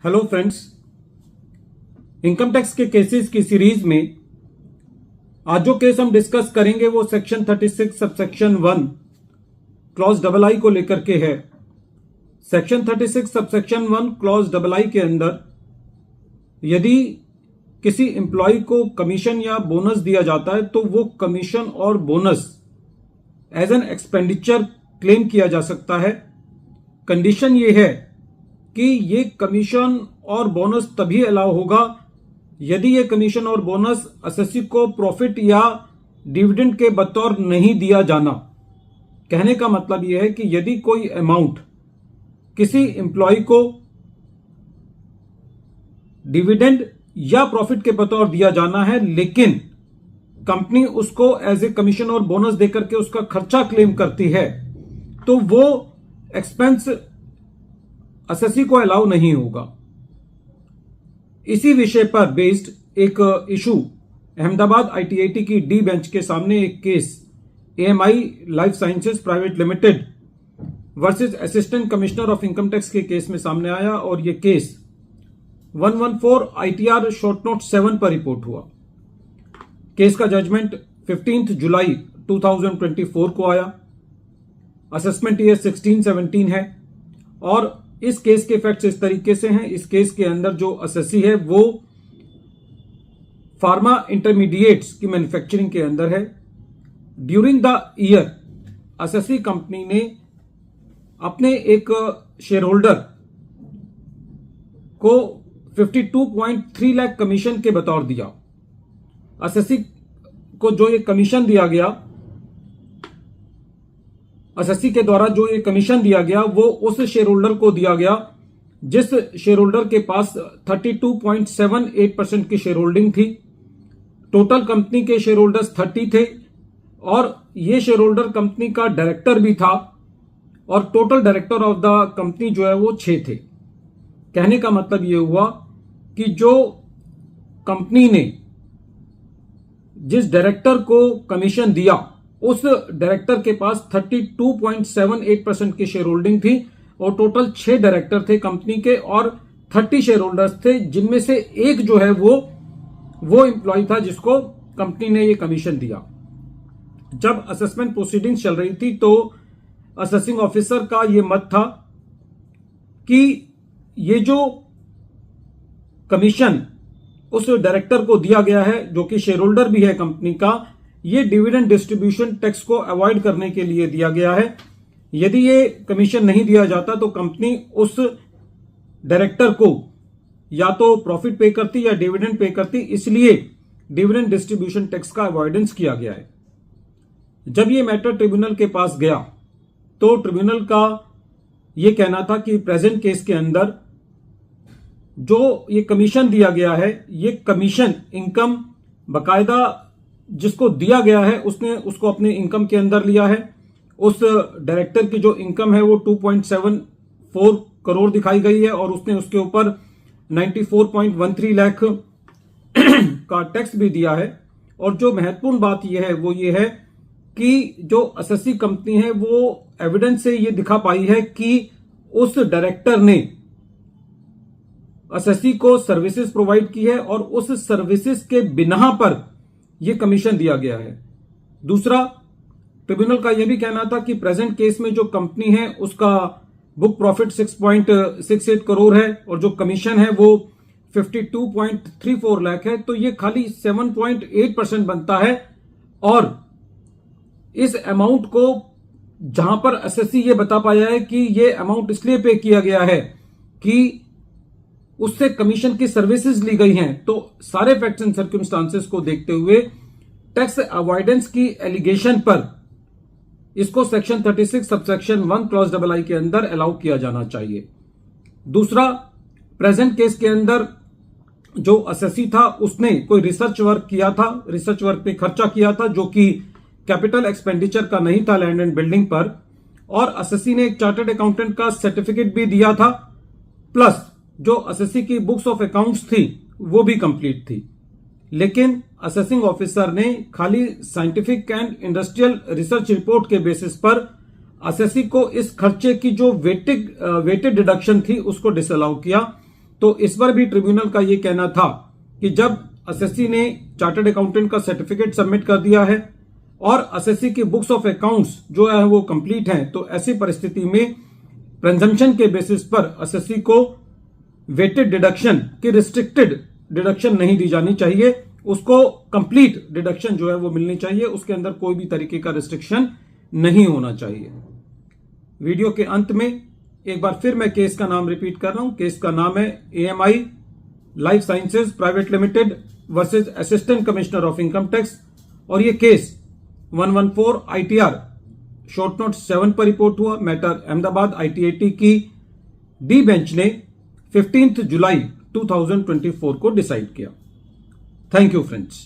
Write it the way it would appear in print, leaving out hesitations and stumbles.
Hello friends, income tax के cases की series में आज जो केस हम डिस्कस करेंगे वो सेक्शन 36 सबसेक्शन 1 क्लॉज डबल आई को लेकर के है। सेक्शन 36 सबसेक्शन 1 क्लॉज डबल आई के अंदर यदि किसी एम्प्लॉय को कमीशन या बोनस दिया जाता है तो वो कमीशन और bonus as an expenditure claim किया जा सकता है। कंडीशन ये है कि ये कमीशन और बोनस तभी अलाउ होगा यदि ये कमीशन और बोनस असेसी को प्रॉफिट या डिविडेंड के बतौर नहीं दिया जाना। कहने का मतलब यह है कि यदि कोई अमाउंट किसी एम्प्लॉय को डिविडेंड या प्रॉफिट के बतौर दिया जाना है लेकिन कंपनी उसको एज ए कमीशन और बोनस देकर के उसका खर्चा क्लेम करती है तो वो एक्सपेंस असेसी को अलाउ नहीं होगा। इसी विषय पर बेस्ड एक इशू अहमदाबाद आईटीआईटी की डी बेंच के सामने एक case AMI life sciences private limited versus assistant commissioner of income tax के केस में सामने आया और यह केस 114 आईटीआर शॉर्ट नोट 7 पर रिपोर्ट हुआ। केस का जजमेंट 15 जुलाई 2024 को आया। असेसमेंट ईयर 16-17 है और इस केस के फैक्ट्स इस तरीके से हैं। इस केस के अंदर जो असेसी है वो फार्मा इंटरमीडिएट्स की मैन्युफैक्चरिंग के अंदर है। During the year assessee company ने अपने एक शेयर होल्डर को 52.3 लाख कमीशन के बतौर दिया। असेसी को जो ये कमीशन दिया गया, असेसी के द्वारा जो ये कमीशन दिया गया वो उस शेयर होल्डर को दिया गया जिस शेयर होल्डर के पास 32.78% की शेयर होल्डिंग थी। टोटल कंपनी के शेयर होल्डर्स 30 थे और ये शेयर होल्डर कंपनी का डायरेक्टर भी था और total director of the company जो है वो 6 थे। कहने का मतलब ये हुआ कि जो कंपनी ने जिस डायरेक्टर को कमीशन दिया उस डायरेक्टर के पास 32.78% की शेयर होल्डिंग थी और टोटल 6 डायरेक्टर थे कंपनी के और 30 शेयर होल्डर्स थे जिनमें से एक जो है वो एम्प्लॉय था जिसको कंपनी ने ये कमीशन दिया। जब असेसमेंट प्रोसीडिंग्स चल रही थी तो असेसिंग ऑफिसर का ये मत था कि ये जो कमीशन उस डायरेक्टर को दिया गया है जो कि शेयर होल्डर भी है कंपनी का, ये डिविडेंड डिस्ट्रीब्यूशन टैक्स को अवॉइड करने के लिए दिया गया है। यदि ये कमीशन नहीं दिया जाता तो कंपनी उस डायरेक्टर को या तो प्रॉफिट पे करती या डिविडेंड पे करती, इसलिए डिविडेंड डिस्ट्रीब्यूशन टैक्स का अवॉइडेंस किया गया है। जब ये मैटर ट्रिब्यूनल के पास गया तो ट्रिब्यूनल का ये कहना था कि प्रेजेंट केस के अंदर जो ये कमीशन दिया गया है ये कमीशन इनकम बकायदा जिसको दिया गया है उसने उसको अपने इनकम के अंदर लिया है। उस डायरेक्टर की जो इनकम है वो 2.74 करोड़ दिखाई गई है और उसने उसके ऊपर 94.13 लाख का टैक्स भी दिया है। और जो महत्वपूर्ण बात यह है वो ये है कि जो असेसी कंपनी है वो एविडेंस से ये दिखा पाई है कि उस डायरेक्टर ने असेसी को सर्विसेज प्रोवाइड की है और उस सर्विसेज के बिना पर यह कमीशन दिया गया है। दूसरा, ट्रिब्यूनल का यह भी कहना था कि प्रेजेंट केस में जो कंपनी है उसका बुक प्रॉफिट 6.68 करोड़ है और जो कमीशन है वो 52.34 लाख है, तो ये खाली 7.8% बनता है। और इस अमाउंट को जहां पर असेसी ये बता पाया है कि ये अमाउंट इसलिए पे किया गया है कि उससे कमीशन की सर्विसेज ली गई हैं, तो सारे फैक्ट्स एंड सर्कमस्टांसेस को देखते हुए टैक्स अवॉइडेंस की एलिगेशन पर इसको सेक्शन 36 सबसेक्शन 1 क्लॉज डबल आई के अंदर अलाउ किया जाना चाहिए। दूसरा, प्रेजेंट केस के अंदर जो असेसी था उसने कोई रिसर्च वर्क किया था, रिसर्च वर्क पे खर्चा किया था जो कि कैपिटल एक्सपेंडिचर का नहीं था लैंड एंड बिल्डिंग पर, और असेसी ने एक चार्टर्ड अकाउंटेंट का सर्टिफिकेट भी दिया था, प्लस जो असेसी की बुक्स ऑफ अकाउंट्स थी वो भी कंप्लीट थी। लेकिन असेसिंग ऑफिसर ने खाली scientific and industrial research report के बेसिस पर असेसी को इस खर्चे की जो वेटेड डिडक्शन थी उसको डिसअलाउ किया। तो इस पर भी ट्रिब्यूनल का यह कहना था कि जब एसएससी ने चार्टर्ड अकाउंटेंट का सर्टिफिकेट सबमिट कर दिया है और एसएससी की बुक्स ऑफ अकाउंट्स जो है वो कंप्लीट हैं, तो ऐसी परिस्थिति में प्रेजम्पशन के बेसिस पर एसएससी को वेटेड डिडक्शन की रिस्ट्रिक्टेड डिडक्शन नहीं दी जानी चाहिए, उसको कंप्लीट डिडक्शन जो है वो मिलनी चाहिए, उसके अंदर कोई भी तरीके का रिस्ट्रिक्शन नहीं होना चाहिए। वीडियो के अंत में एक बार फिर मैं केस का नाम रिपीट कर रहा हूं। केस का नाम है AMI life sciences private limited versus assistant commissioner of income tax, और ये केस 114 ITR शॉर्ट नोट 7 पर रिपोर्ट हुआ। मैटर अहमदाबाद ITAT की डी बेंच ने 15 जुलाई 2024 को डिसाइड किया। Thank you friends.